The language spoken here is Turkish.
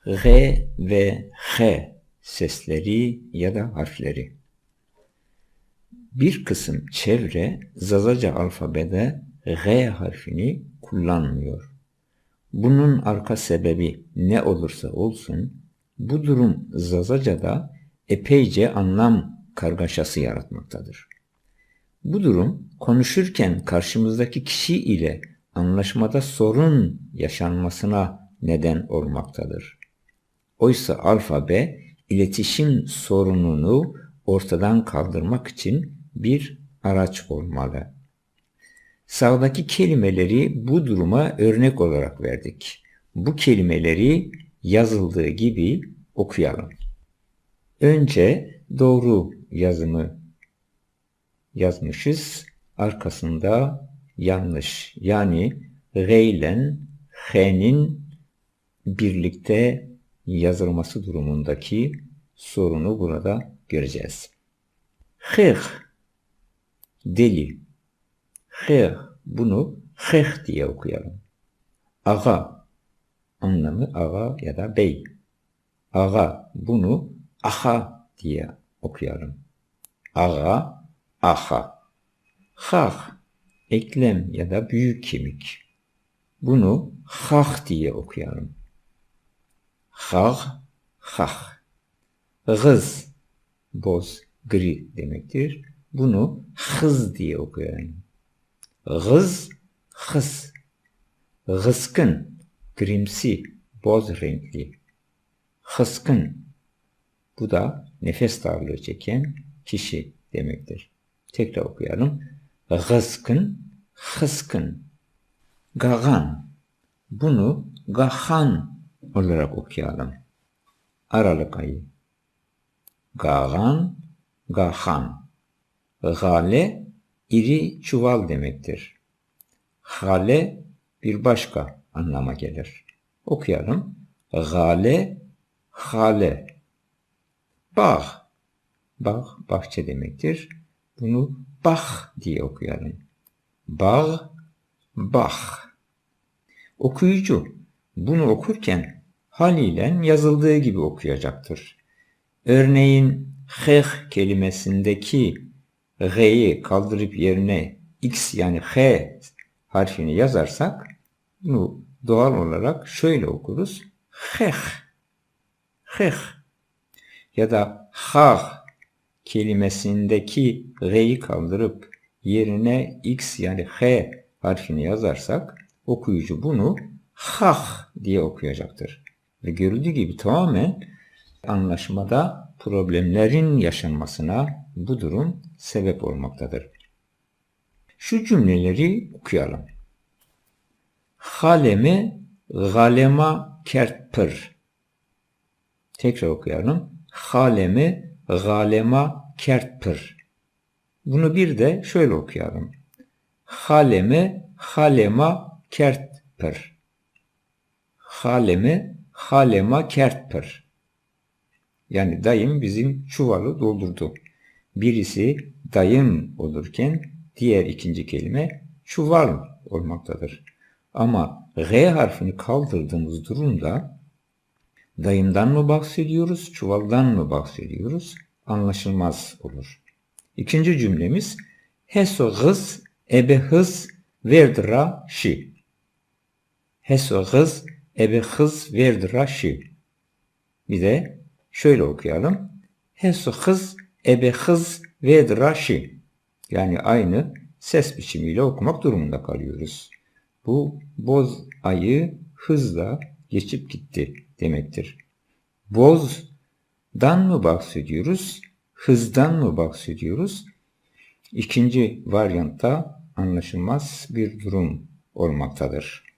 G ve H sesleri ya da harfleri. Bir kısım çevre Zazaca alfabede G harfini kullanmıyor. Bunun arka sebebi ne olursa olsun, bu durum Zazaca'da epeyce anlam kargaşası yaratmaktadır. Bu durum konuşurken karşımızdaki kişi ile anlaşmada sorun yaşanmasına neden olmaktadır. Oysa alfabe iletişim sorununu ortadan kaldırmak için bir araç olmalı. Sağdaki kelimeleri bu duruma örnek olarak verdik. Bu kelimeleri yazıldığı gibi okuyalım. Önce doğru yazımı yazmışız. Arkasında yanlış. Yani G ile H'nin birlikte yazılması durumundaki sorunu burada göreceğiz. Hıh, deli. Hıh, bunu hıh diye okuyalım. Ağa, anlamı ağa ya da bey. Ağa, bunu aha diye okuyalım. Ağa, aha. Hah, eklem ya da büyük kemik. Bunu hah diye okuyalım. Hah, hah. Gız, boz, gri demektir. Bunu hız diye okuyalım. Gız, hız. Gıskın, grimsi, boz renkli. Hıskın, bu da nefes darlığı çeken kişi demektir. Tekrar okuyalım. Gıskın, hıskın. Gagan, bunu gahan olarak okuyalım. Aralık ayı. Gagan, gahan. Gale, iri çuval demektir. Hale, bir başka anlama gelir. Okuyalım. Gale, hale. Bağ, bağ, bahçe demektir. Bunu bah diye okuyalım. Bağ, bah. Okuyucu bunu okurken haliyle yazıldığı gibi okuyacaktır. Örneğin heh kelimesindeki G'yi kaldırıp yerine X yani H harfini yazarsak bunu doğal olarak şöyle okuruz. Heh, heh. Ya da hah kelimesindeki G'yi kaldırıp yerine X yani H harfini yazarsak okuyucu bunu hah diye okuyacaktır. Ve görüldüğü gibi tamamen anlaşmada problemlerin yaşanmasına bu durum sebep olmaktadır. Şu cümleleri okuyalım. Halemi galema kertpır. Tekrar okuyalım. Halemi galema kertpır. Bunu bir de şöyle okuyalım. Halemi halema kertpır. Halemi halema kertpır. Yani dayım bizim çuvalı doldurdu. Birisi dayım olurken diğer ikinci kelime çuval olmaktadır. Ama G harfini kaldırdığımız durumda dayımdan mı bahsediyoruz, çuvaldan mı bahsediyoruz? Anlaşılmaz olur. İkinci cümlemiz Heso gız ebe hız verdira şi. Heso gız ebe hız verdira şi. Bir de şöyle okuyalım. Heso hız ebe hız vedra şi. Yani aynı ses biçimiyle okumak durumunda kalıyoruz. Bu boz ayı hızla geçip gitti demektir. Bozdan mı bahsediyoruz? Hızdan mı bahsediyoruz? İkinci varyantta anlaşılmaz bir durum olmaktadır.